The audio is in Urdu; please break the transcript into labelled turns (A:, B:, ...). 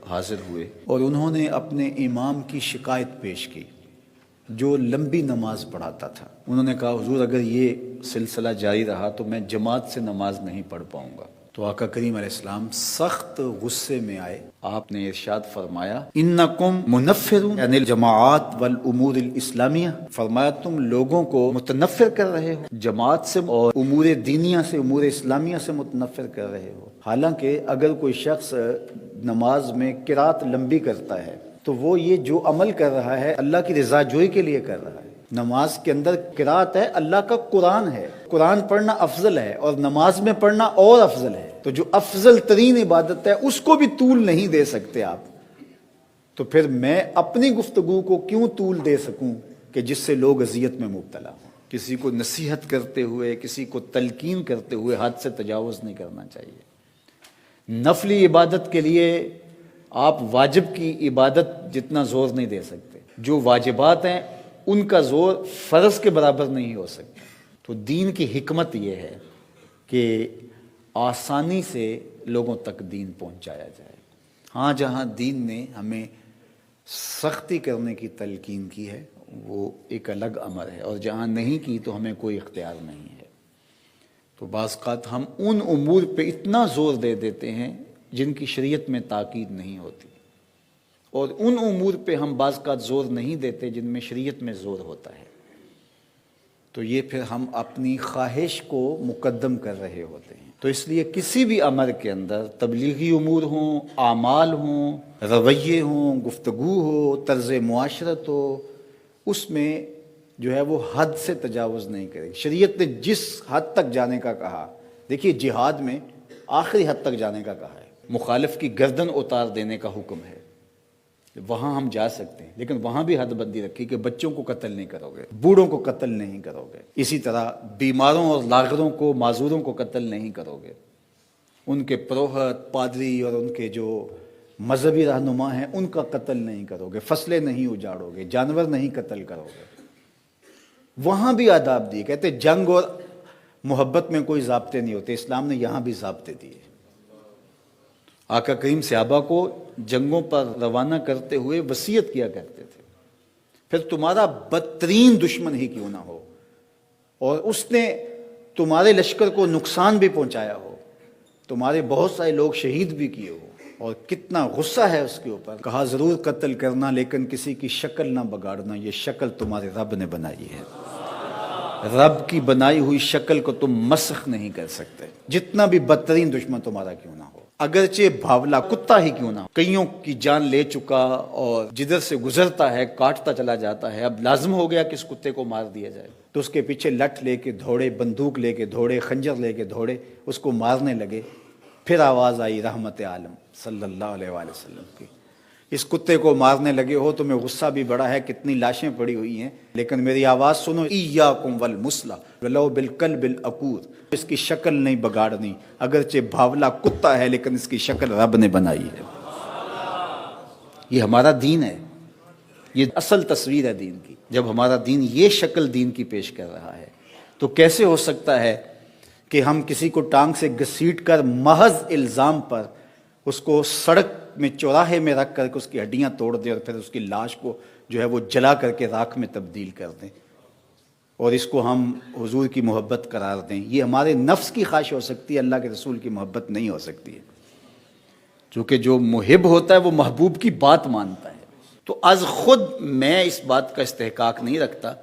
A: حاضر ہوئے اور انہوں نے اپنے امام کی شکایت پیش کی جو لمبی نماز پڑھاتا تھا۔ انہوں نے کہا حضور اگر یہ سلسلہ جاری رہا تو میں جماعت سے نماز نہیں پڑھ پاؤں گا۔ تو آقا کریم علیہ السلام سخت غصے میں آئے، آپ نے ارشاد فرمایا انکم منفرون یعنی الجماعات والامور الاسلامیہ، فرمایا تم لوگوں کو متنفر کر رہے ہو جماعت سے اور امور دینیہ سے، امور اسلامیہ سے متنفر کر رہے ہو۔ حالانکہ اگر کوئی شخص نماز میں قرات لمبی کرتا ہے تو وہ یہ جو عمل کر رہا ہے اللہ کی رضا جوئی کے لیے کر رہا ہے۔ نماز کے اندر قرات ہے، اللہ کا قرآن ہے، قرآن پڑھنا افضل ہے اور نماز میں پڑھنا اور افضل ہے۔ تو جو افضل ترین عبادت ہے اس کو بھی طول نہیں دے سکتے آپ، تو پھر میں اپنی گفتگو کو کیوں طول دے سکوں کہ جس سے لوگ اذیت میں مبتلا ہوں۔ کسی کو نصیحت کرتے ہوئے، کسی کو تلقین کرتے ہوئے حد سے تجاوز نہیں کرنا چاہیے۔ نفلی عبادت کے لیے آپ واجب کی عبادت جتنا زور نہیں دے سکتے، جو واجبات ہیں ان کا زور فرض کے برابر نہیں ہو سکتا۔ تو دین کی حکمت یہ ہے کہ آسانی سے لوگوں تک دین پہنچایا جائے۔ ہاں جہاں دین نے ہمیں سختی کرنے کی تلقین کی ہے وہ ایک الگ امر ہے، اور جہاں نہیں کی تو ہمیں کوئی اختیار نہیں ہے۔ تو بعض اوقات ہم ان امور پہ اتنا زور دے دیتے ہیں جن کی شریعت میں تاکید نہیں ہوتی، اور ان امور پہ ہم بعض اوقات زور نہیں دیتے جن میں شریعت میں زور ہوتا ہے۔ تو یہ پھر ہم اپنی خواہش کو مقدم کر رہے ہوتے ہیں۔ تو اس لیے کسی بھی امر کے اندر تبلیغی امور ہوں، اعمال ہوں، رویے ہوں، گفتگو ہو، طرز معاشرت ہو، اس میں جو ہے وہ حد سے تجاوز نہیں کرے۔ شریعت نے جس حد تک جانے کا کہا، دیکھیے جہاد میں آخری حد تک جانے کا کہا ہے، مخالف کی گردن اتار دینے کا حکم ہے، وہاں ہم جا سکتے ہیں، لیکن وہاں بھی حد بندی رکھی کہ بچوں کو قتل نہیں کرو گے، بوڑھوں کو قتل نہیں کرو گے، اسی طرح بیماروں اور لاغروں کو، معذوروں کو قتل نہیں کرو گے، ان کے پروہت، پادری اور ان کے جو مذہبی رہنما ہیں ان کا قتل نہیں کرو گے، فصلیں نہیں اجاڑو گے، جانور نہیں قتل کرو گے۔ وہاں بھی آداب دیے، کہتے جنگ اور محبت میں کوئی ضابطے نہیں ہوتے، اسلام نے یہاں بھی ضابطے دیے۔ آقا کریم صحابہ کو جنگوں پر روانہ کرتے ہوئے وصیت کیا کرتے تھے، پھر تمہارا بدترین دشمن ہی کیوں نہ ہو اور اس نے تمہارے لشکر کو نقصان بھی پہنچایا ہو، تمہارے بہت سارے لوگ شہید بھی کیے ہو، اور کتنا غصہ ہے اس کے اوپر، کہا ضرور قتل کرنا لیکن کسی کی شکل نہ بگاڑنا، یہ شکل تمہارے رب نے بنائی ہے، رب کی بنائی ہوئی شکل کو تم مسخ نہیں کر سکتے، جتنا بھی بدترین دشمن تمہارا کیوں نہ ہو، اگرچہ بھاولا کتا ہی کیوں نہ ہو۔ کئیوں کی جان لے چکا اور جدھر سے گزرتا ہے کاٹتا چلا جاتا ہے، اب لازم ہو گیا کہ اس کتے کو مار دیا جائے، تو اس کے پیچھے لٹھ لے کے دوڑے، بندوق لے کے دوڑے، خنجر لے کے دوڑے، اس کو مارنے لگے، پھر آواز آئی رحمت عالم صلی اللہ علیہ وآلہ وسلم کی، اس کتے کو مارنے لگے ہو، تمہیں غصہ بھی بڑا ہے، کتنی لاشیں پڑی ہوئی ہیں، لیکن میری آواز سنو، ایاکم والمثلہ ولو بالکلب العقور، اس کی شکل نہیں بگاڑنی، اگرچہ بھاولا کتا ہے لیکن اس کی شکل رب نے بنائی ہے۔ یہ ہمارا دین ہے، یہ اصل تصویر ہے دین کی۔ جب ہمارا دین یہ شکل دین کی پیش کر رہا ہے تو کیسے ہو سکتا ہے کہ ہم کسی کو ٹانگ سے گھسیٹ کر محض الزام پر اس کو سڑک میں چوراہے میں رکھ کر کے اس کی ہڈیاں توڑ دیں اور پھر اس کی لاش کو جو ہے وہ جلا کر کے راکھ میں تبدیل کر دیں اور اس کو ہم حضور کی محبت قرار دیں؟ یہ ہمارے نفس کی خواہش ہو سکتی ہے، اللہ کے رسول کی محبت نہیں ہو سکتی ہے، چونکہ جو محب ہوتا ہے وہ محبوب کی بات مانتا ہے۔ تو از خود میں اس بات کا استحقاق نہیں رکھتا